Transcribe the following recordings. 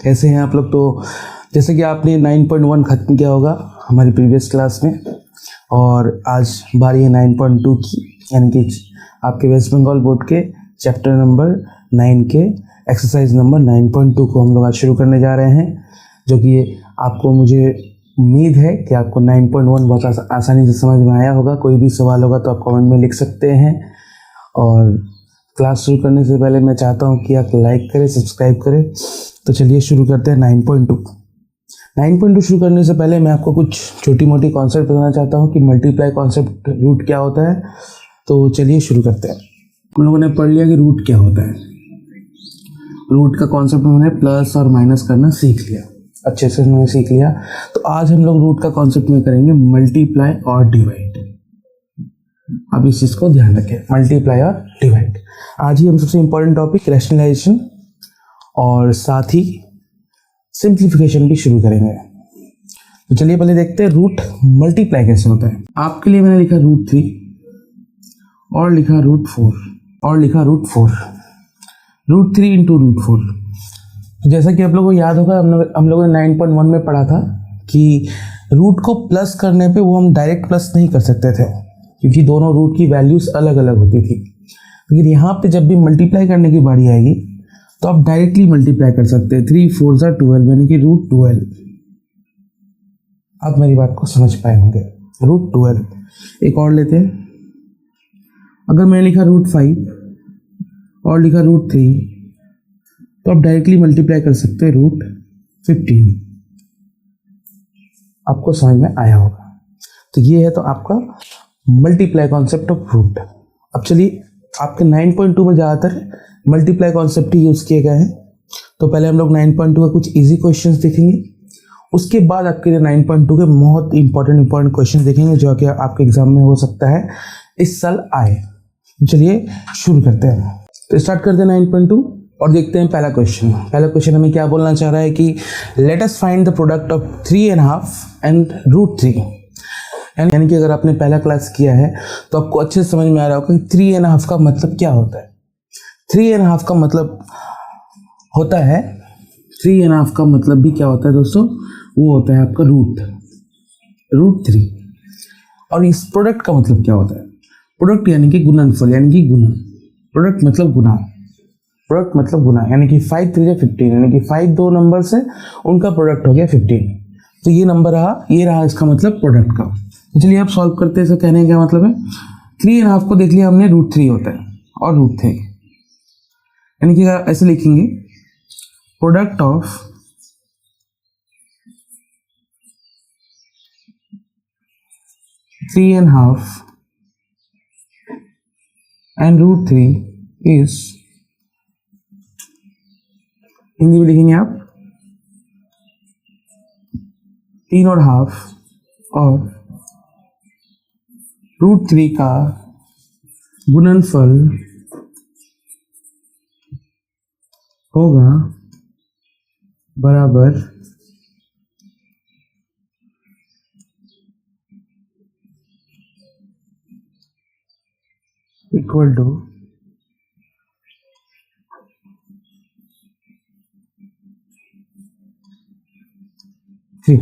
कैसे हैं आप लोग। तो जैसे कि आपने 9.1 ख़त्म किया होगा हमारी प्रीवियस क्लास में, और आज बारी है 9.2 की, यानी कि आपके वेस्ट बंगाल बोर्ड के चैप्टर नंबर 9 के एक्सरसाइज नंबर 9.2 को हम लोग आज शुरू करने जा रहे हैं, जो कि आपको, मुझे उम्मीद है कि आपको 9.1 बहुत आसानी से समझ में आया होगा। कोई भी सवाल होगा तो आप कमेंट में लिख सकते हैं। और क्लास शुरू करने से पहले मैं चाहता हूं कि आप लाइक करें, सब्सक्राइब करें। तो चलिए शुरू करते हैं 9.2। 9.2 शुरू करने से पहले मैं आपको कुछ छोटी मोटी कॉन्सेप्ट बताना चाहता हूं कि मल्टीप्लाई कॉन्सेप्ट, रूट क्या होता है। तो चलिए शुरू करते हैं। हम लोगों ने पढ़ लिया कि रूट क्या होता है। रूट का कॉन्सेप्ट हमने प्लस और माइनस करना सीख लिया, अच्छे से हमने सीख लिया। तो आज हम लोग रूट का कॉन्सेप्ट में करेंगे मल्टीप्लाई और डिवाइड। अब इस चीज़ को ध्यान रखें, मल्टीप्लाई और डिवाइड। आज ही हम सबसे इम्पोर्टेंट टॉपिक रैशनलाइजेशन और साथ ही सिंप्लीफिकेशन भी शुरू करेंगे। तो चलिए पहले देखते हैं रूट मल्टीप्लाई कैसे होता है। आपके लिए मैंने लिखा √3 और लिखा √4 और लिखा √4, √3 × √4। तो जैसा कि आप लोगों को याद होगा, हम लोगों ने 9.1 में पढ़ा था कि रूट को प्लस करने पे वो हम डायरेक्ट प्लस नहीं कर सकते थे, क्योंकि दोनों रूट की वैल्यूज अलग अलग होती थी। लेकिन यहाँ पे जब भी मल्टीप्लाई करने की बारी आएगी तो आप डायरेक्टली मल्टीप्लाई कर सकते हैं। 3 4 12, यानी कि √12। आप मेरी बात को समझ पाए होंगे, √12। एक और लेते हैं। अगर मैंने लिखा √5 और लिखा √3, तो आप डायरेक्टली मल्टीप्लाई कर सकते हैं √15। आपको समझ में आया होगा। तो ये है तो आपका मल्टीप्लाई कॉन्सेप्ट ऑफ रूट। अब चलिए, आपके 9.2 में ज़्यादातर मल्टीप्लाई कॉन्सेप्ट ही यूज़ किए गए हैं। तो पहले हम लोग 9.2 का कुछ इजी क्वेश्चंस देखेंगे, उसके बाद आपके लिए 9.2 के बहुत इंपॉर्टेंट क्वेश्चन देखेंगे, जो कि आपके एग्जाम में हो सकता है इस साल आए। चलिए शुरू करते हैं। तो स्टार्ट करते हैं 9.2 और देखते हैं पहला क्वेश्चन। पहला क्वेश्चन हमें क्या बोलना चाह रहा है कि let us find the product of 3.5 and √3। यानी कि अगर आपने पहला क्लास किया है तो आपको अच्छे से समझ में आ रहा होगा कि 3.5 का मतलब क्या होता है। 3.5 का मतलब होता है, 3.5 का मतलब भी क्या होता है दोस्तों, वो होता है आपका √3। और इस प्रोडक्ट का मतलब क्या होता है, प्रोडक्ट यानी कि गुणनफल, यानी कि गुना। प्रोडक्ट मतलब गुना, प्रोडक्ट मतलब गुना, यानी कि 5 3 15, यानी कि 5 दो नंबर से उनका प्रोडक्ट हो गया 15। तो ये नंबर रहा, ये रहा इसका मतलब प्रोडक्ट का। तो चलिए आप सॉल्व करते हैं। इसका कहने का क्या मतलब है, 3.5 को देख लिया हमने, √3 होता है और √3, यानी कि ऐसे लिखेंगे product of (3.5) and √3 is, Hindi में लिखेंगे आप 3.5 और √3 का गुणनफल होगा बराबर इक्वल टू 3।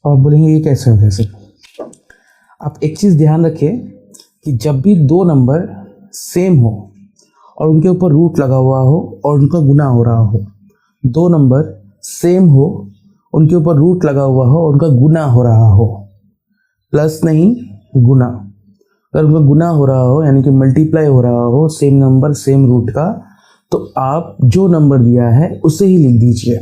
और बोलेंगे ये कैसे हो, कैसे। आप एक चीज़ ध्यान रखिए कि जब भी दो नंबर सेम हो और उनके ऊपर रूट लगा हुआ हो और उनका गुना हो रहा हो, दो नंबर सेम हो, उनके ऊपर रूट लगा हुआ हो और उनका गुना हो रहा हो, प्लस नहीं गुना, अगर उनका गुना हो रहा हो यानी कि मल्टीप्लाई हो रहा हो सेम नंबर सेम रूट का, तो आप जो नंबर दिया है उसे ही लिख दीजिए।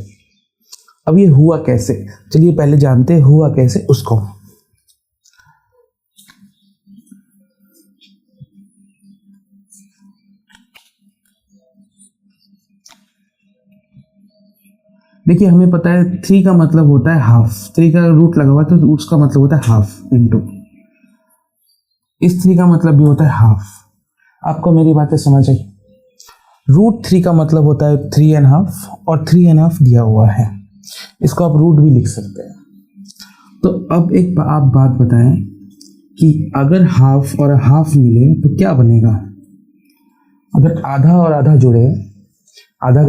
अब ये हुआ कैसे, चलिए पहले जानते हैं हुआ कैसे उसको। देखिए हमें पता है 3 का मतलब होता है हाफ, 3 का रूट लगा हुआ है तो उसका मतलब होता है हाफ इंटू, इस 3 का मतलब भी होता है हाफ। आपको मेरी बातें समझ आई। √3 का मतलब होता है 3.5 और 3.5 दिया हुआ है, इसको आप रूट भी लिख सकते हैं। तो अब एक आप बात बताएं कि अगर हाफ और हाफ मिले तो क्या बनेगा। अगर आधा और आधा जुड़े, आधा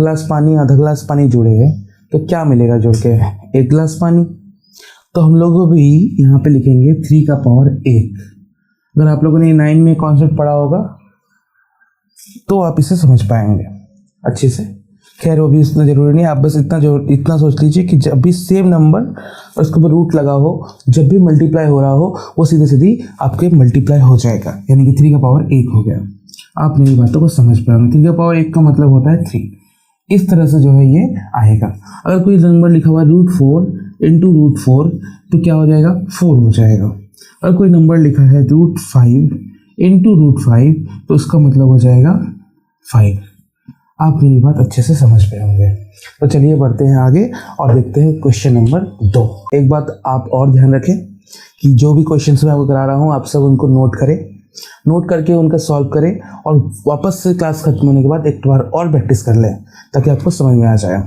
गिलास पानी जोड़े तो क्या मिलेगा जोड़ के? 1 गिलास पानी। तो हम लोग भी यहाँ पे लिखेंगे 3 का पावर 1। अगर आप लोगों ने 9 में कॉन्सेप्ट पढ़ा होगा तो आप इसे समझ पाएंगे अच्छे से। खैर वो भी इतना ज़रूरी नहीं है, आप बस इतना सोच लीजिए कि जब भी सेम नंबर और उसके ऊपर रूट लगा हो, जब भी मल्टीप्लाई हो रहा हो, वो सीधी आपके मल्टीप्लाई हो जाएगा, यानी कि 3 का पावर 1 हो गया। आप मेरी बातों को समझ पाएंगे। 3 का पावर 1 का मतलब होता है 3। इस तरह से जो है ये आएगा। अगर कोई नंबर लिखा हुआ है √4 इंटू √4 तो क्या हो जाएगा? 4 हो जाएगा। अगर कोई नंबर लिखा है √5 इंटू √5 तो उसका मतलब हो जाएगा 5। आप मेरी बात अच्छे से समझ पाए होंगे। तो चलिए बढ़ते हैं आगे और देखते हैं क्वेश्चन नंबर 2। एक बात आप और ध्यान रखें कि जो भी क्वेश्चन मैं आपको करा रहा हूँ आप सब उनको नोट करके उनका सॉल्व करें और वापस से क्लास खत्म होने के बाद एक बार और प्रैक्टिस कर लें ताकि आपको समझ में आ जाए।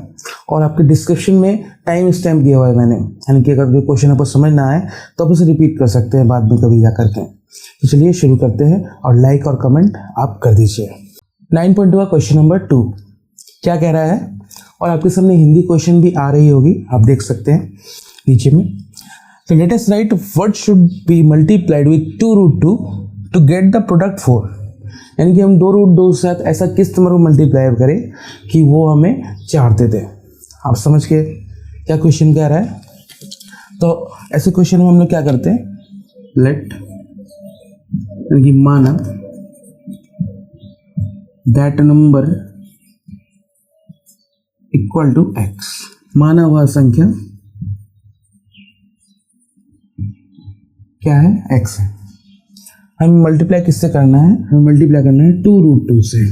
और आपके डिस्क्रिप्शन में टाइम स्टैम्प दिया हुआ है मैंने, यानी कि अगर जो क्वेश्चन आपको समझ ना आए तो आप उसे रिपीट कर सकते हैं बाद में कभी जा करके। तो चलिए शुरू करते हैं और लाइक और कमेंट आप कर दीजिए। 9.2 का क्वेश्चन नंबर 2 क्या कह रहा है, और आपके सामने हिंदी क्वेश्चन भी आ रही होगी, आप देख सकते हैं नीचे में। तो let us write what should be multiplied with 2√2 to get the product 4। यानी कि हम 2√2 के साथ ऐसा किस नंबर को मल्टीप्लाई करें कि वो हमें 4 दे दे। आप समझ के क्या क्वेश्चन कह रहा है। तो ऐसे क्वेश्चन में हम लोग क्या करते हैं, लेट यानी कि माना that number equal to x, माना हुआ संख्या क्या है? x है। हमें मल्टीप्लाई किससे करना है? हमें मल्टीप्लाई करना है 2√2 से।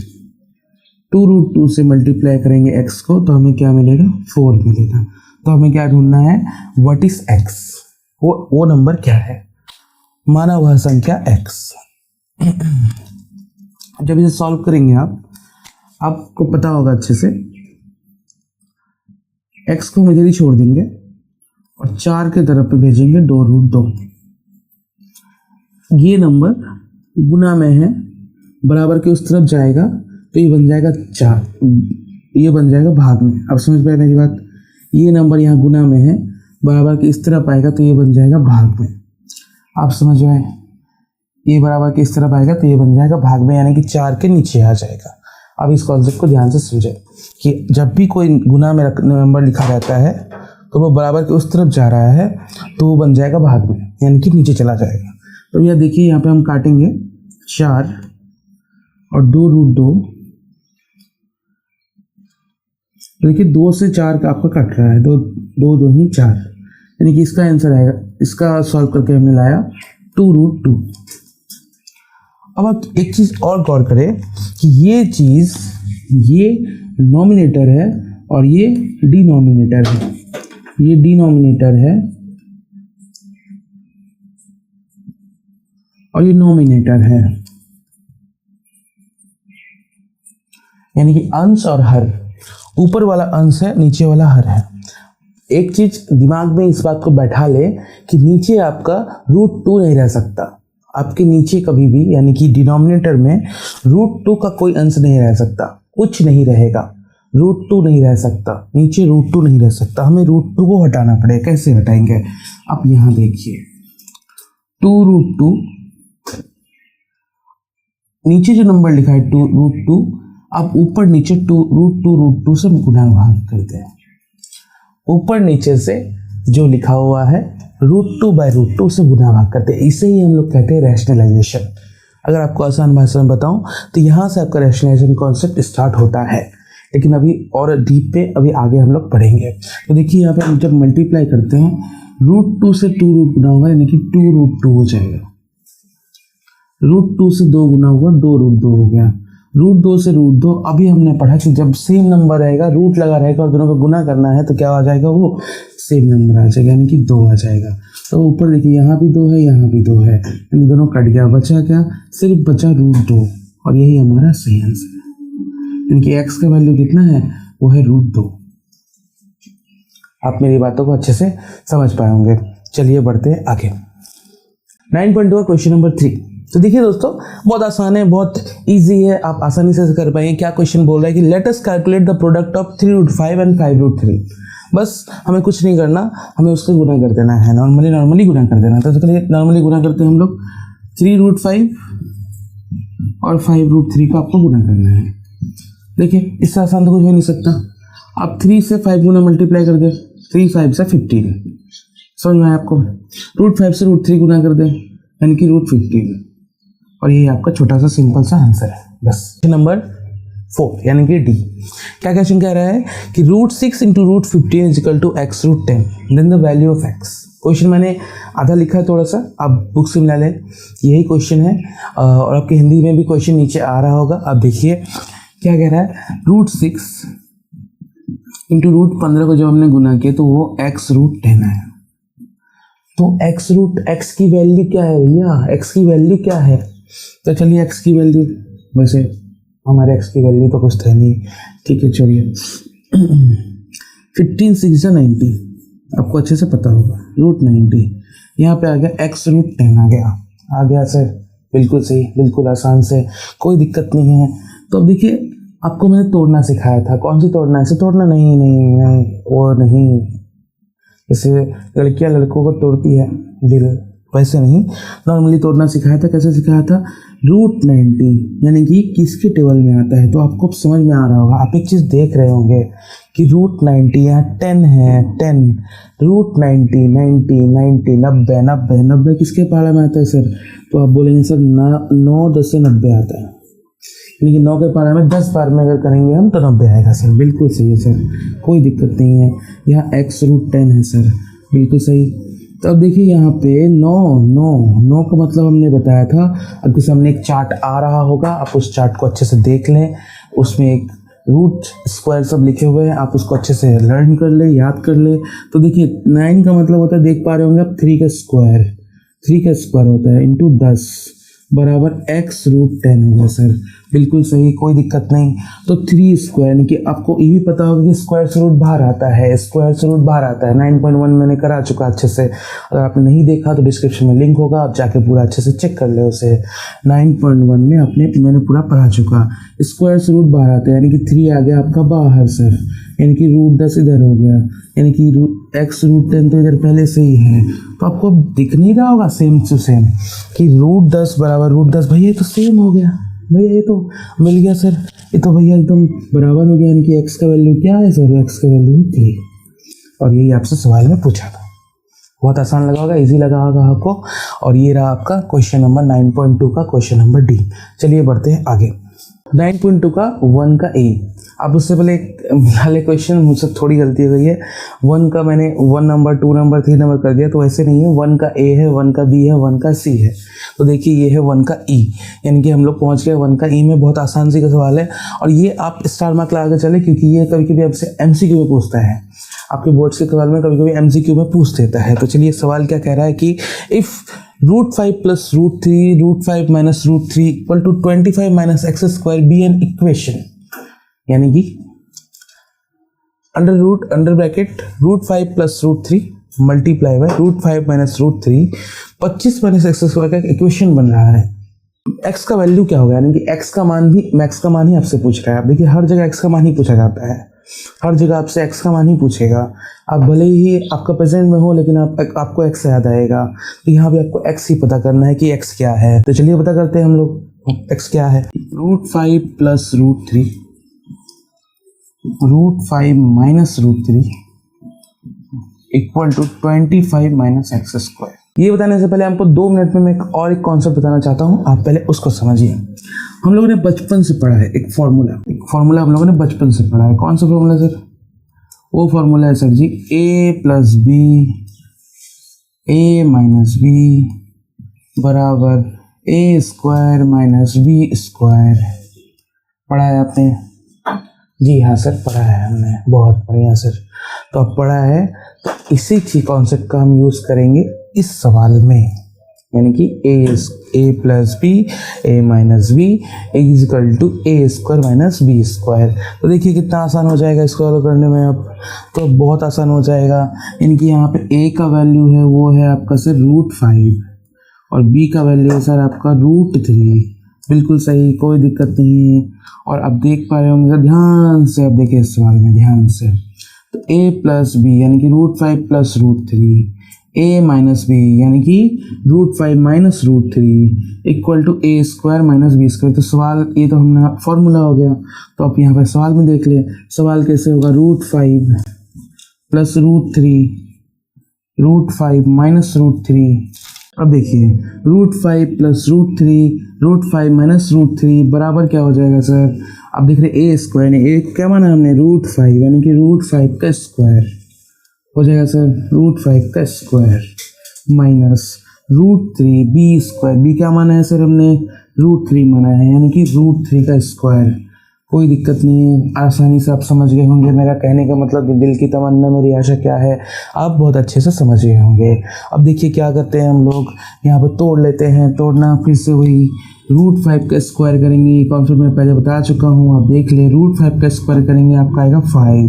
2√2 से मल्टीप्लाई करेंगे x को तो हमें क्या मिलेगा? 4 मिलेगा। तो हमें क्या ढूंढना है? व्हाट इज x, वो नंबर क्या है? माना हुआ संख्या x। जब इसे सॉल्व करेंगे आपको पता होगा अच्छे से, x को हम इधर ही छोड़ देंगे और 4 के तरफ पे भेजेंगे 2√2। ये नंबर गुना में है, बराबर के उस तरफ जाएगा तो ये बन जाएगा 4, ये बन जाएगा भाग में। अब समझ पाए मेरी बात। ये नंबर यहाँ गुना में है, बराबर के इस तरफ आएगा तो ये बन जाएगा भाग में। आप समझ आए, ये बराबर के इस तरफ आएगा तो ये बन जाएगा भाग में, यानी कि 4 के नीचे आ जाएगा। अब इस कॉन्सेप्ट को ध्यान से समझें कि जब भी कोई गुना में नंबर लिखा रहता है तो वो बराबर के उस तरफ जा रहा है तो वो बन जाएगा भाग में, यानी कि नीचे चला जाएगा। तो यह देखिए यहाँ पे हम काटेंगे 4 और 2√2। देखिए 2 से 4 का आपका कट रहा है, 2 ही 4, यानी कि इसका आंसर आएगा। इसका सॉल्व करके हमने लाया 2√2। अब आप एक चीज और गौर करें कि ये नॉमिनेटर है और ये डिनोमिनेटर है। ये डिनोमिनेटर है और ये नॉमिनेटर है, यानी कि अंश और हर। ऊपर वाला अंश है, नीचे वाला हर है। एक चीज दिमाग में इस बात को बैठा ले कि नीचे आपका √2 नहीं रह सकता। आपके नीचे कभी भी, यानी कि डिनोमिनेटर में √2 का कोई अंश नहीं रह सकता, कुछ नहीं रहेगा। √2 नहीं रह सकता, नीचे √2 नहीं रह सकता। हमें √2 को हटाना पड़ेगा। कैसे हटाएंगे? आप यहाँ देखिए 2√2, नीचे जो नंबर लिखा है √2, आप ऊपर नीचे √2 से गुणा भाग करते हैं। ऊपर नीचे से जो लिखा हुआ है √2/√2 से गुणा भाग करते हैं। इसे ही हम लोग कहते हैं रैशनलाइजेशन। अगर आपको आसान भाषा में बताऊं तो यहाँ से आपका रैशनलाइजेशन कॉन्सेप्ट स्टार्ट होता है, लेकिन अभी और डीप पे अभी आगे हम लोग पढ़ेंगे। तो देखिए यहाँ पे हम जब मल्टीप्लाई करते हैं √2 से 2 गुना होगा, यानी कि 2√2 हो जाएगा। √2 से 2 गुना हुआ, 2√2 हो गया। √2 से √2, अभी हमने पढ़ा कि जब सेम नंबर रहेगा, रूट लगा रहेगा और दोनों को गुना करना है तो क्या आ जाएगा? वो सेम नंबर आ जाएगा, यानी कि 2 आ जाएगा। तो ऊपर देखिए यहाँ भी 2 है, यहाँ भी 2 है, यानी दोनों कट गया। बचा क्या? सिर्फ बचा √2, और यही हमारा सही आंसर है। यानी कि x का वैल्यू कितना है? वो है √2। आप मेरी बातों को अच्छे से समझ पाए होंगे। चलिए बढ़ते हैं आगे। 9.2 क्वेश्चन नंबर 3 तो देखिए दोस्तों, बहुत आसान है, बहुत इजी है, आप आसानी से कर पाएंगे। क्या क्वेश्चन बोल रहा है कि let us calculate the product of 3√5 and 5√3। बस हमें कुछ नहीं करना, हमें उससे गुना कर देना है, नॉर्मली गुना कर देना। तो चलिए नॉर्मली गुना करते हैं हम लोग। 3√5 और 5√3 का आपको गुना करना है। देखिए इससे आसान तो कुछ हो नहीं सकता। आप 3 से 5 गुना मल्टीप्लाई कर दे, 3 5 से 15, समझ में आया आपको। √5 से √3 गुना कर दे, यानी कि √15, और ये आपका छोटा सा सिंपल सा आंसर है। बस नंबर 4 यानी कि डी। क्या क्वेश्चन कह रहा है कि √6 × √15 is equal to x√10, then the value of x। Question मैंने आधा लिखा है, थोड़ा सा आप बुक से मिला लें, यही क्वेश्चन है। और आपके हिंदी में भी क्वेश्चन नीचे आ रहा होगा, आप देखिए क्या कह रहा है। √6 × √15 को जब हमने गुना किया तो वो x√10 है। तो x की वैल्यू क्या है भैया, x की वैल्यू क्या है? तो चलिए x की वैल्यू, वैसे हमारे x की वैल्यू तो कुछ था नहीं, ठीक है छोड़िए। 15 6 90, आपको अच्छे से पता होगा, √90 यहाँ पे आ गया, x√10 आ गया सर, बिल्कुल सही, बिल्कुल आसान से, कोई दिक्कत नहीं है। तो अब देखिए आपको मैंने तोड़ना सिखाया था, कौन सी तोड़ना है? ऐसे तोड़ना नहीं, वो नहीं, जैसे लड़कियां लड़कों को तोड़ती है दिल, वैसे नहीं, नॉर्मली तोड़ना सिखाया था। कैसे सिखाया था? √90 यानी कि किसके टेबल में आता है, तो आपको समझ में आ रहा होगा। आप एक चीज़ देख रहे होंगे कि √90 यहाँ 10 है, 10, √90 90 90 90 90 किसके पारा में आता है सर? तो आप बोलेंगे सर 9 10 से 90 आता है, लेकिन 9 के पारा में 10 बार में अगर करेंगे हम तो 90 आएगा सर, बिल्कुल सही है सर, कोई दिक्कत नहीं है। यहाँ x√10 है सर, बिल्कुल सही। तो अब देखिए यहाँ पे 9 का मतलब हमने बताया था। आपके सामने एक चार्ट आ रहा होगा, आप उस चार्ट को अच्छे से देख लें, उसमें एक रूट स्क्वायर सब लिखे हुए हैं, आप उसको अच्छे से लर्न कर ले, याद कर ले। तो देखिए 9 का मतलब होता है, देख पा रहे होंगे आप, 3 का स्क्वायर होता है इंटू 10 बराबर x√10 होगा सर, बिल्कुल सही, कोई दिक्कत नहीं। तो 3 स्क्वायर, यानी कि आपको ये भी पता होगा कि स्क्वायर से रूट बाहर आता है, 9.1 मैंने करा चुका अच्छे से। अगर आपने नहीं देखा तो डिस्क्रिप्शन में लिंक होगा, आप जाके पूरा अच्छे से चेक कर ले उसे। 9.1 में मैंने पूरा पढ़ा चुका। स्क्वायर से रूट बाहर आता है, यानी कि 3 आ गया आपका बाहर सर, यानी कि √10 इधर हो गया, यानी कि x√10 तो इधर पहले से ही है। तो आपको दिख नहीं रहा होगा सेम टू सेम कि √10 बराबर √10, भैया ये तो सेम हो गया, भैया ये तो मिल गया सर, ये तो भैया एकदम बराबर हो गया। यानी कि x का वैल्यू क्या है सर? x का वैल्यू 3, और यही आपसे सवाल में पूछा था। बहुत आसान लगा होगा, इजी लगा होगा आपको। और ये रहा आपका क्वेश्चन नंबर 9.2 का क्वेश्चन नंबर डी। चलिए बढ़ते हैं आगे। 9.2 का 1 का ए। अब उससे पहले वाले क्वेश्चन मुझसे थोड़ी गलती हो गई है। 1 का मैंने 1 नंबर 2 नंबर 3 नंबर कर दिया, तो ऐसे नहीं है। 1 का ए है, 1 का बी है, 1 का सी है। तो देखिए ये है 1 का ई, यानी कि हम लोग पहुंच गए 1 का ई में। बहुत आसान सी का सवाल है, और ये आप स्टार मार्क लगा के चले, क्योंकि ये कभी कभी आपसे एमसीक्यू में पूछता है। आपके बोर्ड्स के सवाल में कभी कभी एमसीक्यू में पूछ देता है। तो चलिए सवाल क्या कह रहा है कि if √5 + √3 √5 - √3 = 25 - x² B an equation, यानी कि under bracket √5 + √3 multiply by √5 - √3 25 - x² का इक्वेशन बन रहा है। x का वैल्यू क्या होगा, यानी कि x का मान भी, मैक्स का मान ही आपसे पूछ रहा है। आप देखिए हर जगह x का मान ही पूछा जाता है, हर जगह आपसे x का मान ही पूछेगा। आप भले ही आपका प्रेजेंट में हो, लेकिन आपको x याद आएगा। तो यहाँ भी आपको x ही पता करना है कि x क्या है। तो चलिए पता करते हैं हम लोग x क्या है। √5 + √3 √5 - √3 = 25 - x²। ये बताने से पहले आपको 2 मिनट में मैं एक कॉन्सेप्ट बताना चाहता हूँ, आप पहले उसको समझिए। हम लोगों ने बचपन से पढ़ा है एक फॉर्मूला हम लोगों ने बचपन से पढ़ा है। कौन सा फॉर्मूला सर? वो फॉर्मूला है sir ji, a + b a - b बराबर a² - b²। पढ़ा है आपने? जी हाँ सर, पढ़ा है हमने, बहुत बढ़िया सर। तो अब पढ़ा है, तो इसी की कॉन्सेप्ट का हम यूज़ करेंगे इस सवाल में, यानी कि a + b a - b = a² - b²। तो देखिए कितना आसान हो जाएगा इसको सॉल्व करने में। अब तो बहुत आसान हो जाएगा, यानी कि यहाँ पे a का वैल्यू है वो है आपका सर √5, और b का वैल्यू है सर आपका √3। बिल्कुल सही, कोई दिक्कत नहीं है। और अब देख पा रहे होंगे ध्यान से, अब देखिए इस सवाल में ध्यान से, तो a प्लस बी यानी कि √5 प्लस √3, a माइनस बी यानी कि √5 minus √3 equal to a square minus b square. तो सवाल ये तो हमने फॉर्मूला हो गया, तो आप यहाँ पर सवाल में देख ले सवाल कैसे होगा, √5 प्लस √5 माइनस √3। अब देखिए √5 प्लस √5 माइनस √3 बराबर क्या हो जाएगा सर, अब देख रहे a स्क्वायर ने a क्या माना हमने √5 यानी कि √5 का स्क्वायर हो जाएगा सर, √5 का square minus √3 b square, b क्या माना है सर हमने √3 माना है यानी कि √3 का स्क्वायर। कोई दिक्कत नहीं है, आसानी से आप समझ गए होंगे मेरा कहने का मतलब, दिल की तमन्ना मेरी आशा क्या है आप बहुत अच्छे से समझ गए होंगे। अब देखिए क्या करते हैं हम लोग, यहाँ पर तोड़ लेते हैं, तोड़ना फिर से वही √5 का स्क्वायर करेंगे, ये कॉन्सेप्ट मैं पहले बता चुका हूँ। आप देख ले √5 का स्क्वायर करेंगे आपका आएगा 5,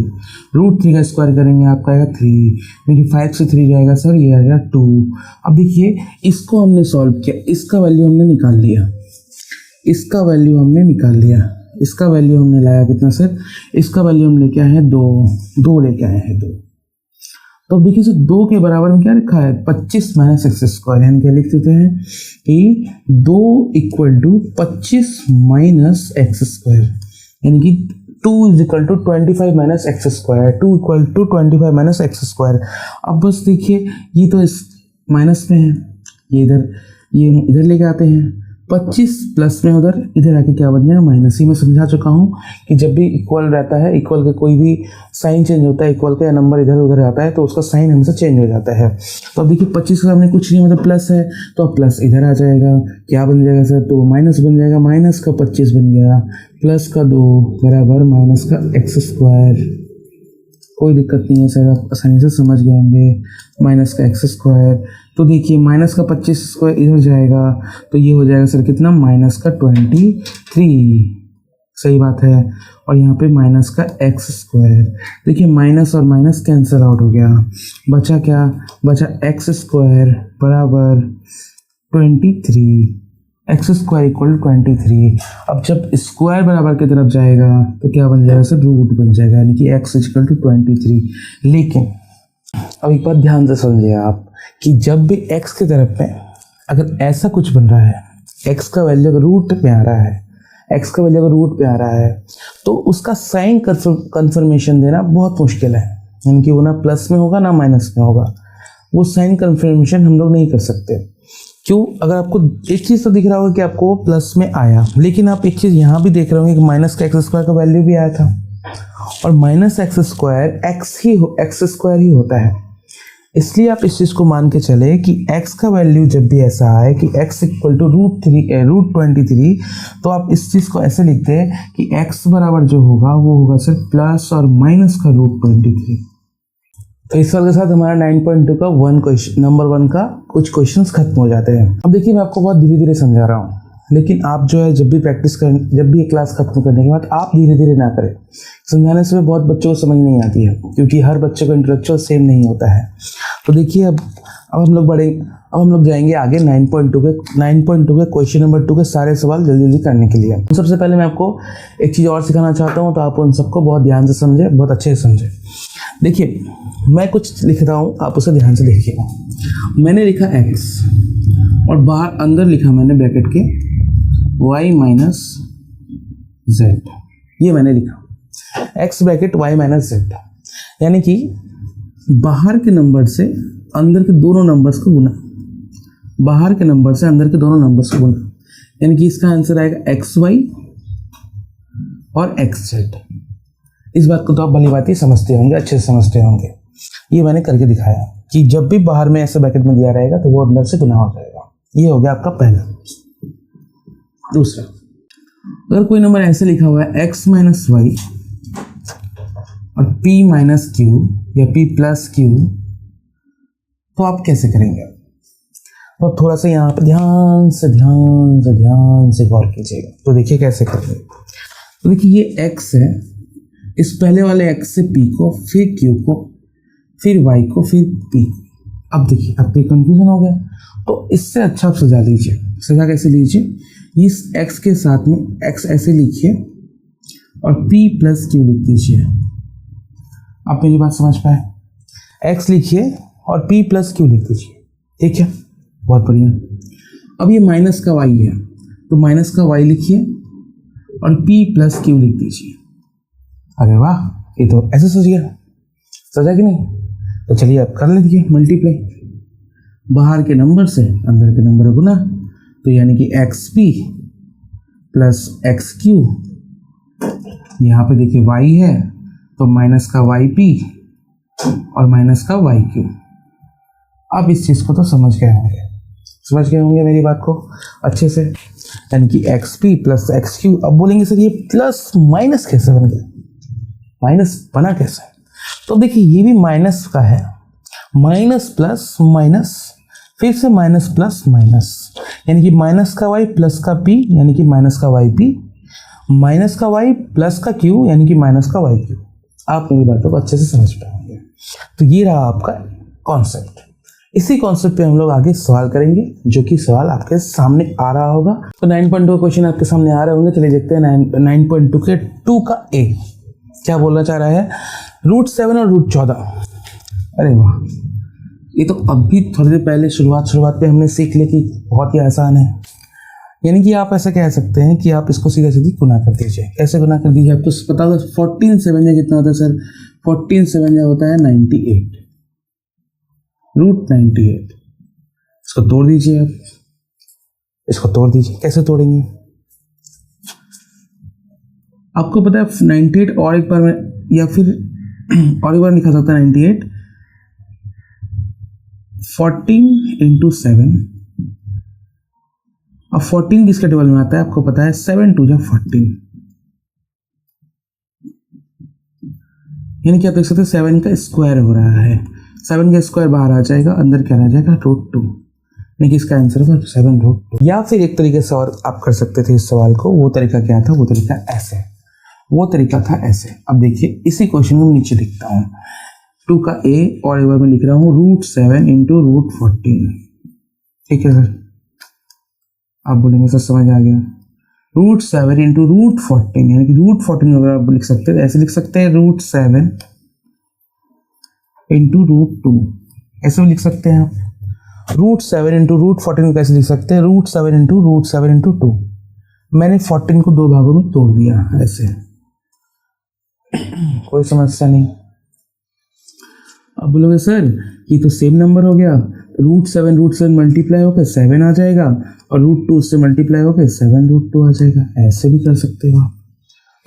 √3 का स्क्वायर करेंगे आपका आएगा 3, क्योंकि 5 से 3 जाएगा सर ये आएगा 2। अब देखिए इसको हमने सॉल्व किया, इसका वैल्यू हमने निकाल लिया, इसका वैल्यू हमने निकाल लिया, इसका वैल्यू हमने लाया कितना सर, इसका वैल्यू हम लेके आए हैं 2 लेके आए हैं 2। तो अब देखिए सर 2 के बराबर में क्या लिखा है 25 माइनस एक्स स्क्वायर, यानी क्या लिख देते हैं कि 2 equal to 25 minus x square, यानी कि 2 is equal to 25 minus x square, 2 equal to 25 minus x square. अब बस देखिए ये तो इस माइनस में है, ये इधर लेके आते हैं, 25 प्लस में उधर इधर आके क्या बन जाएगा माइनस। ही मैं समझा चुका हूँ कि जब भी इक्वल रहता है, इक्वल का कोई भी साइन चेंज होता है, इक्वल का या नंबर इधर उधर आता है तो उसका साइन हमेशा चेंज हो जाता है। तो अब देखिए 25 का हमने कुछ नहीं मतलब प्लस है, तो अब प्लस इधर आ जाएगा, क्या बन जाएगा सर, तो माइनस बन जाएगा, माइनस का 25 बन गया, प्लस का 2 बराबर माइनस का एक्स स्क्वायर। कोई दिक्कत नहीं है सर, आप आसानी से समझ गए होंगे, माइनस का एक्स स्क्वायर। तो देखिए माइनस का 25 स्क्वायर इधर जाएगा तो ये हो जाएगा सर कितना माइनस का 23, सही बात है, और यहाँ पे माइनस का एक्स स्क्वायर। देखिए माइनस और माइनस कैंसिल आउट हो गया, बचा क्या, बचा एक्स स्क्वायर बराबर 23, एक्स स्क्वायर इक्वल टू 23। अब जब स्क्वायर बराबर की तरफ जाएगा तो क्या बन जाएगा सर, रूट बन जाएगा, यानी कि एक्स इक्वल टू 23। लेकिन अब एक बात ध्यान से समझिए आप कि जब भी एक्स की तरफ में अगर ऐसा कुछ बन रहा है, एक्स का वैल्यू अगर रूट में आ रहा है, एक्स का वैल्यू अगर रूट पे आ रहा है तो उसका साइन कन्फर्मेशन देना बहुत मुश्किल है, यानी कि वो ना प्लस में होगा ना माइनस में होगा, वो साइन कन्फर्मेशन हम लोग नहीं कर सकते। क्यों, अगर आपको एक चीज़ तो दिख रहा होगा कि आपको प्लस में आया, लेकिन आप एक चीज़ यहाँ भी देख रहे होंगे कि माइनस का एक्स स्क्वायर का वैल्यू भी आया था, और minus x square x square ही होता है। इसलिए आप इस चीज़ को मान के चले कि x का वैल्यू जब भी ऐसा आए कि x इक्वल टू √23, तो आप इस चीज़ को ऐसे लिखते हैं कि x बराबर जो होगा वो होगा सर प्लस और माइनस का √23। तो इस सवाल के साथ हमारा 9.2 का नंबर 1 का कुछ क्वेश्चंस खत्म हो जाते हैं। अब देखिए मैं आपको बहुत धीरे धीरे समझा रहा हूँ, लेकिन आप जो है जब भी ये क्लास खत्म करने के बाद आप धीरे धीरे ना करें, समझाने से बहुत बच्चों को समझ नहीं आती है, क्योंकि हर बच्चे का इंटेलेक्चुअल सेम नहीं होता है। तो देखिए अब हम लोग जाएंगे आगे 9.2 के क्वेश्चन नंबर 2 के सारे सवाल जल्दी जल्दी करने के लिए। तो सबसे पहले मैं आपको एक चीज़ और सिखाना चाहता हूँ, तो आप उन सबको बहुत ध्यान से समझें, बहुत अच्छे से समझें। देखिए मैं कुछ लिख रहा हूँ, आप उसे ध्यान से देखिएगा। मैंने लिखा x और बाहर अंदर लिखा मैंने ब्रैकेट के y माइनस z, ये मैंने लिखा x bracket y minus z, यानी कि बाहर के नंबर से अंदर के दोनों नंबर्स को गुना, बाहर के नंबर से अंदर के दोनों नंबर्स को गुना, यानी कि इसका आंसर आएगा xy और xz। इस बात को तो आप भली बात ही समझते होंगे, अच्छे से समझते होंगे। ये मैंने करके दिखाया कि जब भी बाहर में ऐसे ब्रैकेट में दिया रहेगा तो वो अंदर से गुना हो जाएगा। ये हो गया आपका पहला। दूसरा, अगर कोई नंबर ऐसे लिखा हुआ है x माइनस वाई और p माइनस क्यू या p प्लस क्यू, तो आप कैसे करेंगे? तो आप थोड़ा सा यहाँ पर ध्यान से गौर कीजिएगा। तो देखिए कैसे करेंगे। तो देखिए ये x है, इस पहले वाले x से p को, फिर q को, फिर y को, फिर p। अब देखिए अब तो कंफ्यूजन हो गया, तो इससे अच्छा आप सजा लीजिए। सजा कैसे लीजिए, इस x के साथ में x ऐसे लिखिए और p प्लस क्यू लिख दीजिए। आप मेरी बात समझ पाए, x लिखिए और p प्लस क्यू लिख दीजिए, ठीक है, बहुत बढ़िया। अब ये माइनस का y है तो माइनस का y लिखिए और p प्लस क्यू लिख दीजिए। अरे वाह, ये तो ऐसे सज गया, सजा कि नहीं? तो चलिए अब कर लीजिए मल्टीप्लाई, बाहर के नंबर से अंदर के नंबर गुना, तो यानी कि x P plus x Q, यहाँ पे देखिए y है तो माइनस का वाई पी और माइनस का वाई क्यू। अब इस चीज़ को तो समझ गए होंगे मेरी बात को अच्छे से, यानी कि x P plus x Q. अब बोलेंगे सर ये प्लस माइनस कैसे बन गया, माइनस बना कैसे? तो देखिए ये भी माइनस का है, माइनस प्लस माइनस, फिर से माइनस प्लस माइनस, यानी कि माइनस का y प्लस का p, यानी कि माइनस का वाई पी, माइनस का y प्लस का q, यानी कि माइनस का वाई क्यू। आप मेरी बातों को अच्छे से समझ पाएंगे। तो ये रहा आपका कॉन्सेप्ट। इसी कॉन्सेप्ट पे हम लोग आगे सवाल करेंगे, जो कि सवाल आपके सामने आ रहा होगा। तो 9.2 क्वेश्चन आपके सामने आ रहे होंगे। चलिए देखते हैं 9.2 के 2 का ए क्या बोलना चाह रहा है। √7 और √14। अरे वाह, ये तो अभी थोड़ी देर पहले शुरुआत पे हमने सीख लिया कि बहुत ही आसान है। यानी कि आप ऐसा कह सकते हैं कि आप इसको सीधा सीधी गुना कर दीजिए। कैसे गुना कर दीजिए आपको पता होगा। 14 7 कितना होता है सर? 14 7 होता है 98, √98। इसको तोड़ दीजिए आप, इसको तोड़ दीजिए। कैसे तोड़ेंगे? आपको पता है 98 और एक बार में, या फिर और एक बार लिखा सकता है 98 14 × 7। अब 14 किसके टेबल में आता है आपको पता है? 7 2 जा 14, यानी कि आप देख सकते हैं 7 का स्क्वायर हो रहा है। 7 का स्क्वायर बाहर आ जाएगा, अंदर क्या रह जाएगा? √2, यानी कि इसका आंसर होगा 7√2। या फिर एक तरीके से और आप कर सकते थे इस सवाल को। वो तरीका क्या था? वो तरीका ऐसे। अब देखिए इसी क्वेश्चन को नीचे लिखता हूँ, 2 का ए और एक बार मैं लिख रहा हूँ √7 × √14। ठीक है सर, आप बोलेंगे सर समझ आ गया। √7 × √14, यानी कि √14 अगर आप लिख सकते हैं ऐसे लिख सकते हैं, √7 × √2 ऐसे भी लिख सकते हैं आप। √7 × √14 कैसे लिख सकते हैं? √7 × √7 × 2। मैंने 14 को 2 भागों में तोड़ दिया ऐसे, कोई समस्या नहीं। अब बोलोगे सर ये तो सेम नंबर हो गया, √7 मल्टीप्लाई होकर 7 आ जाएगा और √2 से मल्टीप्लाई होकर 7√2 आ जाएगा। ऐसे भी कर सकते हो आप।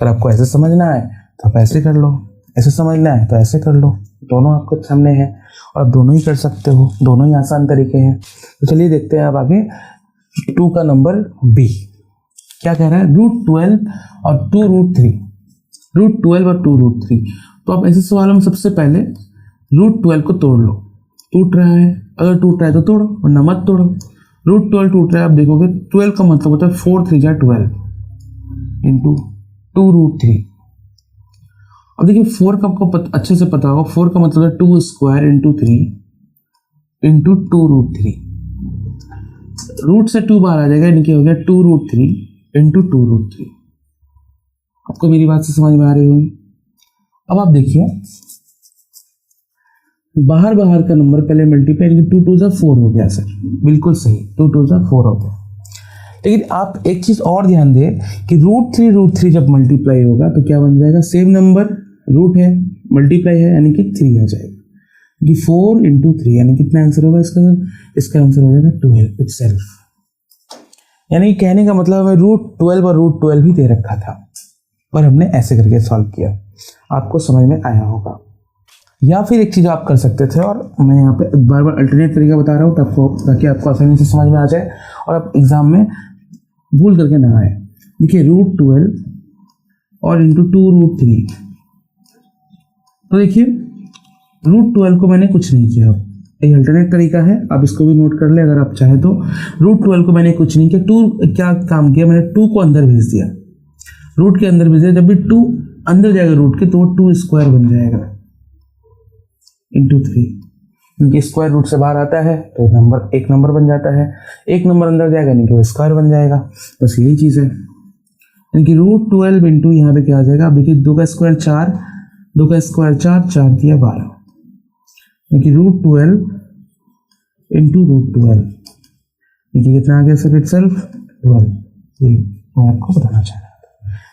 अगर आपको ऐसे समझना है तो आप ऐसे कर लो, ऐसे समझना है तो ऐसे कर लो, दोनों आपके सामने है और आप दोनों ही कर सकते हो, दोनों ही आसान तरीके हैं। तो चलिए देखते हैं अब आगे 2 का नंबर बी क्या कह रहा है। √12 और 2√3, √12 और 2√3। तो आप ऐसे सवालों में सबसे पहले √12 को तोड़ लो। टूट रहा है, अगर टूट रहा है तो तोड़ो वरना मत तोड़ो। √12 टूट रहा है, आप देखोगे 12 का मतलब होता है 4 3 जा 12 × 2√3। अब देखिए 4 का आपको अच्छे से पता होगा, 4 का मतलब है 2² × 3 × 2√3। रूट से 2 बाहर आ जाएगा, यानी कि हो गया 2√3 × 2√3। आपको मेरी बात से समझ में आ रही होगी। अब आप देखिए बाहर का नंबर पहले मल्टीप्लाई, 2 2 जा 4 हो गया सर, बिल्कुल सही, 2 2 जा 4 हो गया। लेकिन आप एक चीज और ध्यान दें कि √3 जब मल्टीप्लाई होगा तो क्या बन जाएगा? सेम नंबर रूट है, मल्टीप्लाई है, यानी कि 3 आ जाएगा। कि 4 × 3 यानी कितना आंसर होगा इसका? इसका आंसर हो जाएगा 12 इटसेल्फ। यानी कहने का मतलब हमें √12 और √12 भी दे रखा था और हमने ऐसे करके सॉल्व किया। आपको समझ में आया होगा। या फिर एक चीज़ आप कर सकते थे, और मैं यहाँ पे बार बार अल्टरनेट तरीका बता रहा हूँ ताकि आपको आसानी से समझ में आ जाए और आप एग्जाम में भूल करके ना आए। देखिए √12 और × 2√3। तो देखिए √12 को मैंने कुछ नहीं किया, एक अल्टरनेट तरीका है, आप इसको भी नोट कर ले अगर आप चाहे तो। √12 को मैंने कुछ नहीं किया, 2 क्या काम किया मैंने? 2 को अंदर भेज दिया, रूट के अंदर भेज दिया। जब भी 2 अंदर जाएगा रूट के तो 2² बन जाएगा × 3, क्योंकि स्क्वायर रूट से बाहर आता है तो नंबर एक नंबर बन जाता है, एक नंबर अंदर जाएगा यानी कि वो स्क्वायर बन जाएगा। बस यही चीज़ है, यानी कि √12 इंटू यहाँ पे क्या आ जाएगा। अब देखिए 2 का स्क्वायर 4, 2 का स्क्वायर 4, 4 दिया 12, यानी कि √12 इंटू √12, देखिए कितना आ गया सर, इटसेल्फ 12। ये मैं आपको बताना चाह रहा था।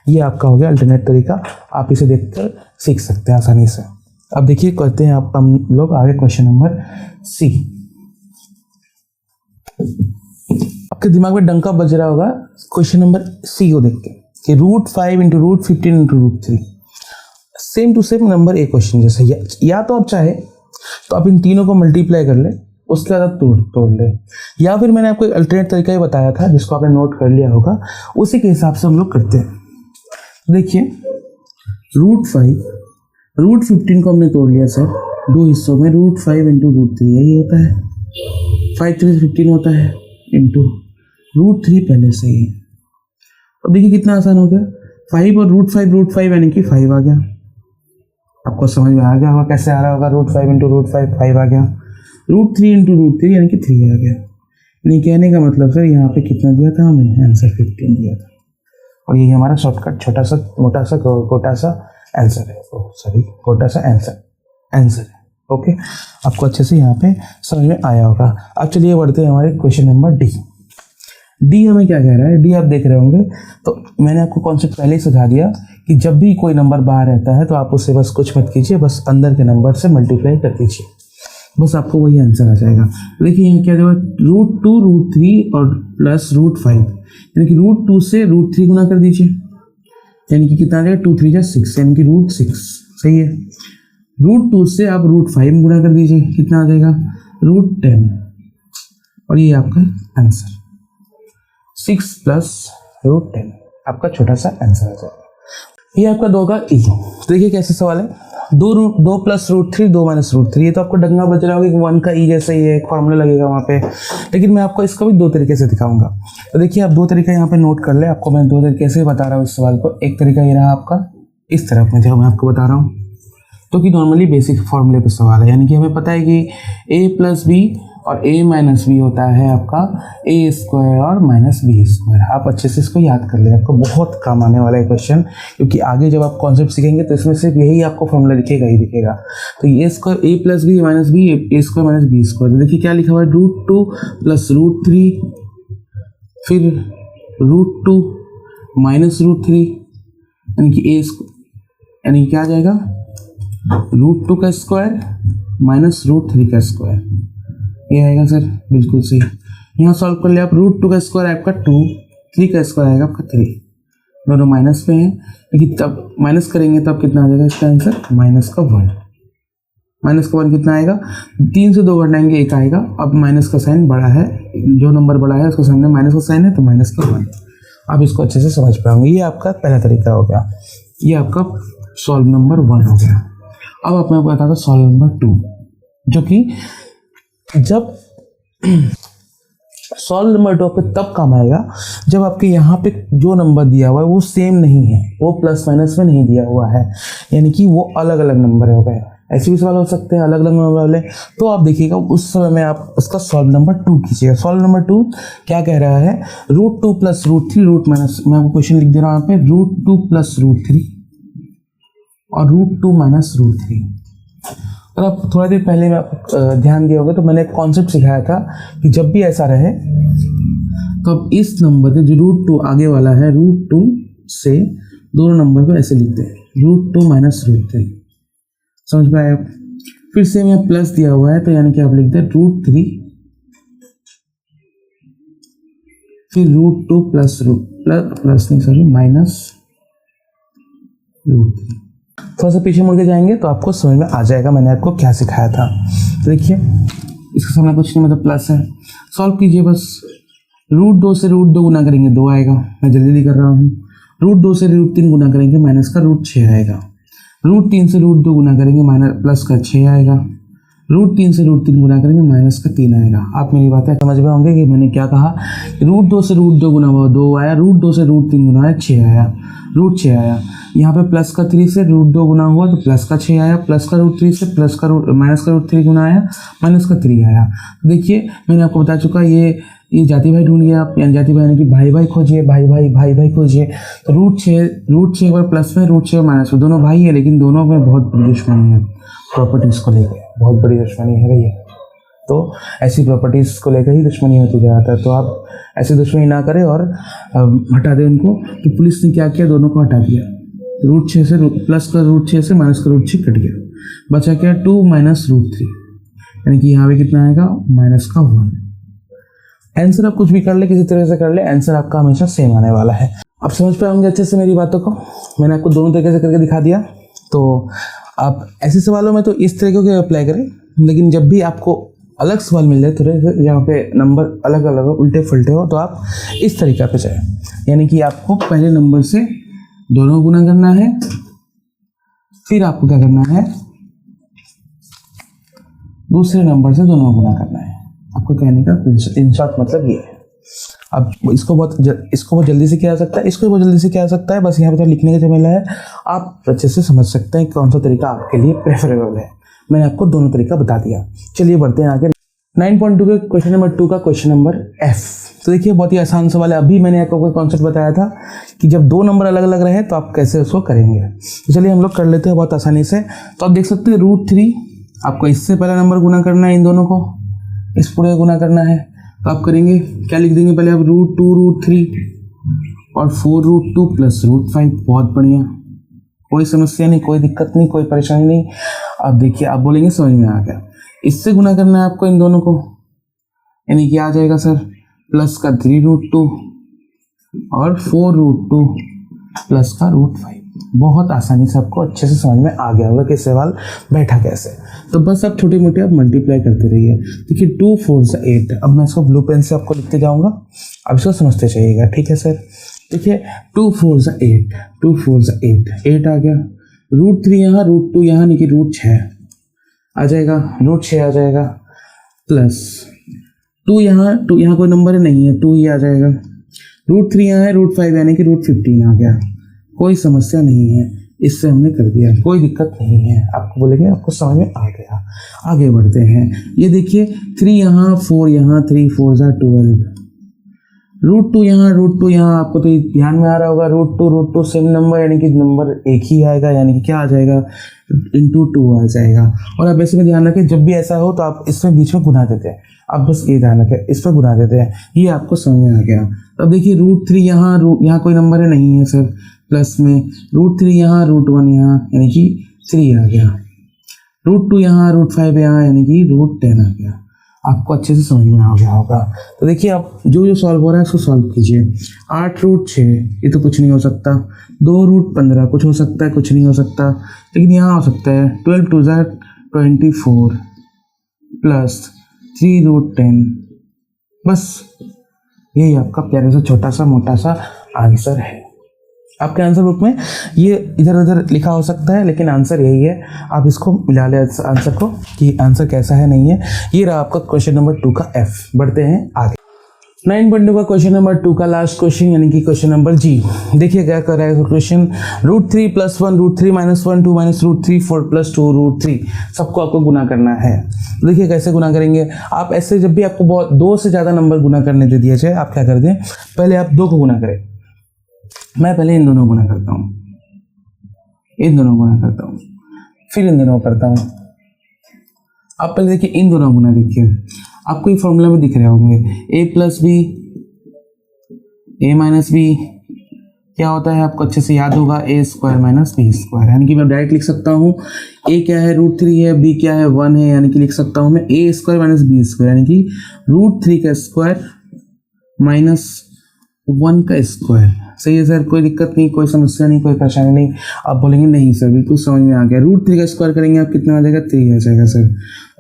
ये आपका हो गया अल्टरनेट तरीका, आप इसे देखकर सीख सकते हैं आसानी से। अब देखिए करते हैं आप हम लोग आगे क्वेश्चन नंबर सी। आपके दिमाग में डंका बज रहा होगा क्वेश्चन नंबर सी को देख के कि √5 into √15 into √3 same to same number एक क्वेश्चन जैसा। या तो आप चाहे तो आप इन तीनों को मल्टीप्लाई कर ले, उसके बाद आप तोड़ ले, या फिर मैंने आपको एक अल्टरनेट तरीका ही बताया था जिसको आपने नोट कर लिया होगा, उसी के हिसाब से हम लोग करते हैं। देखिए √5 √15 को हमने तोड़ लिया सर दो हिस्सों में, √5 इंटू √3 यही होता है, 5 3 15 होता है, इंटू √3 पहले से ही है। अब देखिए कितना आसान हो गया, 5 और √5 यानी कि 5 आ गया। आपको समझ में आ गया होगा कैसे आ रहा होगा, √5 इंटू √5 5 आ गया, √3 इंटू √3 यानी कि 3 आ गया। यानी कहने का मतलब सर यहाँ पे कितना दिया था हमें, आंसर 15 दिया था, और यही हमारा शॉर्टकट छोटा सा मोटा सा छोटा सा आंसर है, सॉरी छोटा सा आंसर है। ओके, आपको अच्छे से यहाँ पे समझ में आया होगा। अब चलिए बढ़ते हैं हमारे क्वेश्चन नंबर डी हमें क्या कह रहा है। डी आप देख रहे होंगे, तो मैंने आपको कॉन्सेप्ट पहले ही समझा दिया कि जब भी कोई नंबर बाहर रहता है तो आप उससे बस कुछ मत कीजिए, बस अंदर के नंबर से मल्टीप्लाई कर दीजिए, बस आपको वही आंसर आ जाएगा। देखिए यहाँ क्या देगा, √2 √3 और प्लस √5, यानी कि √2 से √3 गुना कर दीजिए, यानी कि कितना आ जाएगा, 2 3 6, यानी कि √6 सही है। √2 से आप √5 गुना कर दीजिए, कितना आ जाएगा, √10, और ये आपका आंसर 6 प्लस √10 आपका छोटा सा आंसर आ जाएगा। ये आपका 2 का ई। देखिए कैसे सवाल है, 2 प्लस √3 2 माइनस √3, ये तो आपको डंगा बज रहा होगा कि 1 का ई जैसा ही है, एक फॉर्मूला लगेगा वहाँ पे, लेकिन मैं आपको इसका भी 2 तरीके से दिखाऊंगा। तो देखिए आप 2 तरीका यहाँ पे नोट कर ले, आपको मैं 2 तरीके से बता रहा हूँ इस सवाल को। एक तरीका ये रहा आपका इस तरफ में, जो मैं आपको बता रहा हूँ, तो कि नॉर्मली बेसिक फॉर्मूले पे सवाल है, यानी कि हमें पता है कि a प्लस बी और a माइनस बी होता है आपका a² और -b²। आप अच्छे से इसको याद कर ले, आपको बहुत काम आने वाला है क्वेश्चन, क्योंकि आगे जब आप कॉन्सेप्ट सीखेंगे तो इसमें सिर्फ यही आपको फॉर्मूला दिखेगा ही दिखेगा। तो ये a² a plus b minus b, a² -b²। देखिए क्या लिखा हुआ है, √2 प्लस √3, फिर √2 माइनस √3, यानी कि यानी क्या आ जाएगा, √2 का स्क्वायर माइनस √3 का स्क्वायर, ये आएगा सर बिल्कुल सही। यहाँ सॉल्व कर लिया आप, √2 का स्क्वायर आपका 2, 3 का स्क्वायर आएगा आपका 3, दोनों माइनस में है, लेकिन तब माइनस करेंगे तब कितना आ जाएगा इसका आंसर, -1। -1 कितना आएगा, 3 से 2 घटाएंगे 1 आएगा। अब माइनस का साइन बड़ा है, जो नंबर बड़ा है उसके सामने माइनस का साइन है, तो -1। आप इसको अच्छे से समझ पाएंगे। ये आपका पहला तरीका हो गया, ये आपका सॉल्व नंबर 1 हो गया। अब आप मैं आपको बताता हूँ सॉल्व नंबर 2, जो कि जब सॉल्व नंबर 2 आपको तब काम आएगा जब आपके यहाँ पे जो नंबर दिया हुआ है वो सेम नहीं है, वो प्लस माइनस में नहीं दिया हुआ है, यानी कि वो अलग अलग नंबर हो गए। ऐसे भी सवाल हो सकते हैं अलग अलग नंबर वाले, तो आप देखिएगा उस समय में आप उसका सॉल्व नंबर 2 कीजिएगा। सॉल्व नंबर 2 क्या कह रहा है, √2 प्लस √3 रूट माइनस, मैं आपको क्वेश्चन लिख दे रहा हूँ यहाँ पे, √2 प्लस √3 और √2 माइनस √3। और आप थोड़ा देर पहले में आप ध्यान दिया होगा तो मैंने एक कॉन्सेप्ट सिखाया था कि जब भी ऐसा रहे तो अब इस नंबर के जो √2 आगे वाला है, √2 से दोनों नंबर को ऐसे लिखते हैं, √2 माइनस √3। समझ में आया? फिर से यहाँ प्लस दिया हुआ है तो यानी कि आप लिखते हैं √3 फिर √2 प्लस माइनस √3। थोड़ा सा पीछे मुड़ के जाएंगे तो आपको समझ में आ जाएगा मैंने आपको क्या सिखाया था। तो देखिए इसके सामने कुछ नहीं, मतलब प्लस है। सॉल्व कीजिए बस, √2 से √2 गुना करेंगे 2 आएगा, मैं जल्दी कर रहा हूँ। √2 से √3 गुना करेंगे माइनस का √6 आएगा। √3 से √2 गुना करेंगे माइनस प्लस का 6 आएगा। √3 से √3 गुना करेंगे माइनस का 3 आएगा। आप मेरी बातें समझ में होंगे कि मैंने क्या कहा। √2 से √2 गुना हुआ 2 आया, √2 से √3 गुना आया 6 आया, √6 आया। यहाँ पे प्लस का 3 से √2 गुना हुआ तो प्लस का 6 आया, प्लस का √3 से माइनस का √3 गुना आया, माइनस का 3 आया। देखिए मैंने आपको बता चुका, ये जाति भाई ढूंढिए आप, यानी जाति भाई यानी कि भाई भाई खोजिए, भाई खोजिए। तो √6 एक बार प्लस में, √6 माइनस में, दोनों भाई है लेकिन दोनों में बहुत बड़ी दुश्मनी है प्रॉपर्टीज़ को लेकर, बहुत बड़ी दुश्मनी है भैया। तो ऐसी प्रॉपर्टीज़ को लेकर ही दुश्मनी होती जाता है। तो आप ऐसी दुश्मनी ना करें और हटा दें उनको। तो पुलिस ने क्या किया, दोनों को हटा दिया। √6 से प्लस का √6 से माइनस का √6 कट गया, बचा क्या 2 माइनस √3, यानी कि यहाँ पे कितना आएगा माइनस का 1। आंसर आप कुछ भी कर ले, किसी तरह से कर ले, आंसर आपका हमेशा सेम आने वाला है। आप समझ पाए होंगे अच्छे से मेरी बातों को। मैंने आपको दोनों तरीके से करके दिखा दिया। तो आप ऐसे सवालों में तो इस तरीके के अप्लाई करें, लेकिन जब भी आपको अलग सवाल मिल जाए थोड़े जहाँ पे नंबर अलग अलग हो, उल्टे फुलटे हो, तो आप इस तरीका पे जाए, यानी कि आपको पहले नंबर से दोनों गुना करना है, फिर आपको क्या करना है दूसरे नंबर से दोनों गुना करना है। आपको कहने का इन शॉर्ट मतलब ये है। अब इसको बहुत जल्दी से किया जा सकता है, इसको बहुत जल्दी से किया जा सकता है, बस यहाँ पे तो लिखने का झमेला है। आप अच्छे से समझ सकते हैं कौन सा तरीका आपके लिए प्रेफरेबल है। मैंने आपको दोनों तरीका बता दिया। चलिए बढ़ते हैं आगे। 9.2 के क्वेश्चन नंबर 2 का क्वेश्चन नंबर F। तो देखिए बहुत ही आसान सवाल है। अभी मैंने आपको कॉन्सेप्ट बताया था कि जब दो नंबर अलग अलग रहे तो आप कैसे उसको करेंगे। तो चलिए हम लोग कर लेते हैं बहुत आसानी से। तो आप देख सकते हैं √3 आपको इससे पहला नंबर गुना करना है, इन दोनों को इस पूरे गुना करना है। तो आप करेंगे क्या, लिख देंगे पहले आप √2 √3 और 4 √2 प्लस √5। बहुत बढ़िया, कोई समस्या नहीं, कोई दिक्कत नहीं, कोई परेशानी नहीं। अब देखिए आप बोलेंगे समझ में आ गया। इससे गुना करना है आपको इन दोनों को, यानी कि आ जाएगा सर प्लस का 3 √2 और 4 √2 प्लस का √5। बहुत आसानी से आपको अच्छे से समझ में आ गया होगा कि सवाल बैठा कैसे। तो बस आप छोटी मोटी आप मल्टीप्लाई करते रहिए। देखिए 2 4 8। अब मैं इसको ब्लू पेन से आपको लिखते जाऊंगा, अब इसको समझते जाइएगा, ठीक है सर। देखिए 2 4 8, 2 4 8 आ गया। √3 यहाँ, √2 यहाँ, यानी कि √6 आ जाएगा, √6 आ जाएगा, प्लस 2 यहाँ कोई नंबर नहीं है, 2 ही आ जाएगा। √3 यहाँ है, √5 यानी कि √15 आ गया। कोई समस्या नहीं है, इससे हमने कर दिया, कोई दिक्कत नहीं है। आपको बोलेंगे आपको समझ में आ गया। आगे बढ़ते हैं। ये देखिए 3 यहाँ, 4 यहाँ, 3 4 12, √2 यहाँ, √2 यहाँ। आपको तो ध्यान में आ रहा होगा √2 सेम नंबर, यानी कि नंबर एक ही आएगा, यानी कि क्या आ जाएगा ×2 आ जाएगा। और आप ऐसे में ध्यान रखें, जब भी ऐसा हो तो आप इसमें बीच में गुना देते हैं। आप बस ये ध्यान रखें, इस पर गुना देते हैं, ये आपको समझ में आ गया। अब देखिए √3 यहाँ कोई नंबर है नहीं है सर, प्लस में √3 यहाँ, √1 यहाँ, यानी कि 3 आ गया। √2 यहाँ, √5 यहाँ, यानी कि √10 आ गया। आपको अच्छे से समझ में आ गया होगा। तो देखिए आप जो सॉल्व हो रहा है उसको सॉल्व कीजिए। 8 √6 ये तो कुछ नहीं हो सकता। 2 √15 कुछ हो सकता है, कुछ नहीं हो सकता, लेकिन यहाँ हो सकता है। 12 2 24 प्लस 3 √10। बस यही आपका प्यारा सा छोटा सा मोटा सा आंसर है। आपके आंसर बुक में ये इधर उधर लिखा हो सकता है, लेकिन आंसर यही है। आप इसको मिला ले आंसर को कि आंसर कैसा है नहीं है। ये रहा आपका क्वेश्चन नंबर 2 का F। बढ़ते हैं आगे। 9.2 का क्वेश्चन नंबर 2 का लास्ट क्वेश्चन, यानी कि क्वेश्चन नंबर G। देखिए क्या कर रहा है क्वेश्चन। √3 + 1, √3 - 1, 2 - √3, 4 + 2 √3। सबको आपको गुना करना है। देखिए कैसे गुना करेंगे आप। ऐसे जब भी आपको बहुत 2 से ज़्यादा नंबर गुना करने दे दिया जाए, आप क्या कर दें, पहले आप 2 को गुना करें। मैं पहले इन दोनों गुना करता हूँ, इन दोनों गुना करता हूँ, फिर इन दोनों करता हूँ। आप पहले देखिए इन दोनों गुना, देखिए आपको ये फॉर्मूला में दिख रहे होंगे। a + b a - b क्या होता है आपको अच्छे से याद होगा, a² - b²। यानी कि मैं डायरेक्ट लिख सकता हूँ a क्या है √3 है, b क्या है 1 है, यानी कि लिख सकता हूँ मैं a² - b², यानी कि √3 का स्क्वायर माइनस 1 का स्क्वायर। सही है सर, कोई दिक्कत नहीं, कोई समस्या नहीं, कोई परेशानी नहीं। आप बोलेंगे नहीं सर बिल्कुल समझ में आ गया। √3 का स्क्वायर करेंगे आप कितना आ जाएगा, 3 आ जाएगा सर।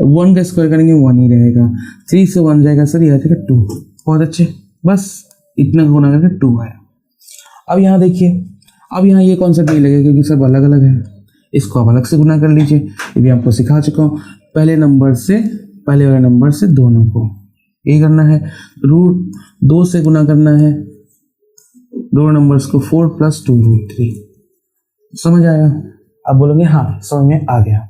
1 का स्क्वायर करेंगे 1 ही रहेगा। 3 से 1 जाएगा सर, ये आ जाएगा 2। बहुत अच्छे, बस इतना गुना करके 2 आया। अब यहाँ देखिए, अब यहाँ ये कॉन्सेप्ट नहीं लगेगा क्योंकि सब अलग अलग है। इसको आप अलग से गुना कर लीजिए, ये भी आपको सिखा चुका हूँ। पहले वाले नंबर से दोनों को, ये करना है। रूट 2 से गुना करना है दो नंबर्स को, 4 + 2 √3। समझ आया? अब बोलोगे हाँ समझ में आ गया।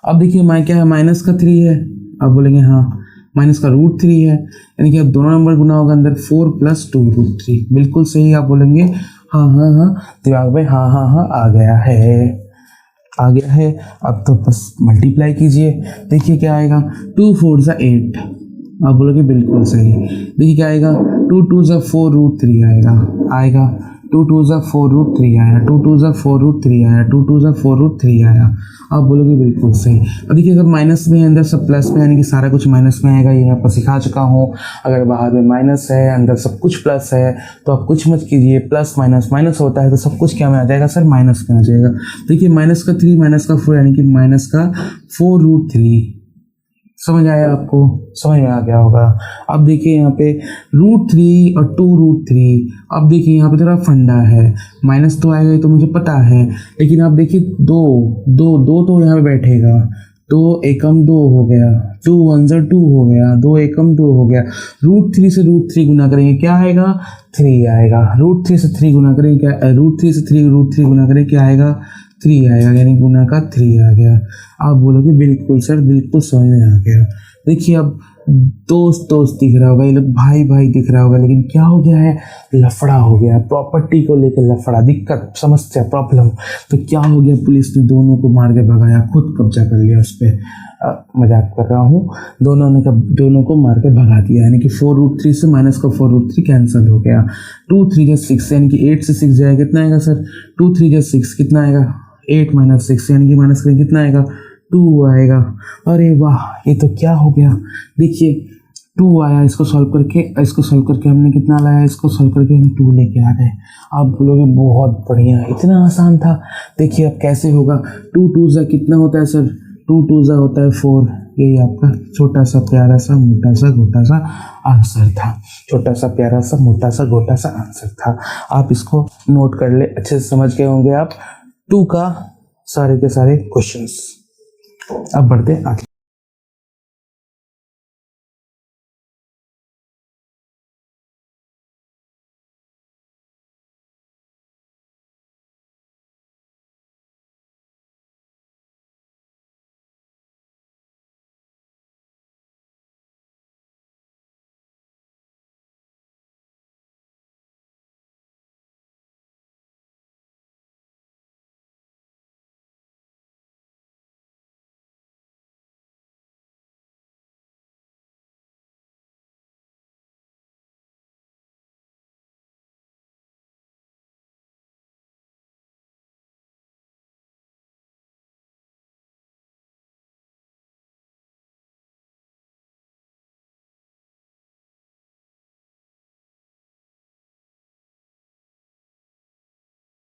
अब देखिए क्या है, माइनस का 3 है। अब बोलेंगे हाँ माइनस का √3 है, यानी कि अब दोनों नंबर गुना होगा अंदर, 4 + 2 √3। बिल्कुल सही। आप बोलेंगे हाँ दिमाग में हाँ आ गया है। अब तो बस मल्टीप्लाई कीजिए, देखिए क्या आएगा, 2 4 = 8। आप बोलोगे बिल्कुल सही। देखिए क्या आएगा, 2 2 = 4 √3 आएगा 2 2 = 4 √3 आया, 2 2 = 4 √3 आया, 2 2 = 4 √3 आया। आप बोलोगे बिल्कुल सही। अब देखिए सब माइनस में है, अंदर सब प्लस में, यानी कि सारा कुछ माइनस में आएगा। ये मैं आपको सिखा चुका हूँ। अगर बाहर में माइनस है, अंदर सब कुछ प्लस है, तो आप कुछ मत कीजिए, प्लस माइनस होता है तो सब कुछ क्या में आ जाएगा सर, माइनस में आ जाएगा। देखिए माइनस का 3 माइनस का 4, यानी कि माइनस का 4 √3। समझ आया आपको? समझ में आ गया होगा। अब देखिए यहाँ पे √3 और 2 √3। अब देखिए यहाँ पे थोड़ा फंडा है, माइनस तो आएगा ये तो मुझे पता है, लेकिन आप देखिए दो तो यहाँ पे बैठेगा, 2 एकम 2 हो गया, 2 1 = 2 हो गया, 2 एकम 2 हो गया। √3 से √3 गुना करेंगे क्या आएगा, 3 आएगा। √3 से 3 गुना करेंगे क्या, √3 से 3 √3 गुना करेंगे क्या आएगा, 3 आएगा, यानी गुना का 3 आ गया। आप बोलोगे बिल्कुल सर, बिल्कुल समझ में आ गया। देखिए अब दोस्त दिख रहा होगा, ये लोग भाई दिख रहा होगा, लेकिन क्या हो गया है, लफड़ा हो गया, प्रॉपर्टी को लेकर लफड़ा, दिक्कत, समस्या, प्रॉब्लम। तो क्या हो गया, पुलिस ने दोनों को मार के भगाया, खुद कब्जा कर लिया उस पर। मजाक कर रहा हूँ, दोनों को मार के भगा दिया, यानी कि 4 √3 से माइनस का 4 √3 कैंसिल हो गया। 2 3 = 6, यानी कि 8 से 6 जाएगा, कितना आएगा सर, 2 3 = 6, कितना आएगा, 8 - 6, यानी कि माइनस करेंगे कितना आएगा, 2 आएगा। अरे वाह, ये तो क्या हो गया, देखिए 2 आया, इसको सॉल्व करके हमने कितना लाया, इसको सॉल्व करके हम 2 लेके आ गए। आप बोलोगे बहुत बढ़िया, इतना आसान था। देखिए अब कैसे होगा, 2 2 = कितना होता है सर, 2 2 = होता है 4। यही आपका छोटा सा प्यारा सा मोटा सा गोटा सा आंसर था, छोटा सा प्यारा सा मोटा सा गोटा सा आंसर था। आप इसको नोट कर ले, अच्छे से समझ गए होंगे आप 2 का सारे के सारे क्वेश्चंस। अब बढ़ते आगे।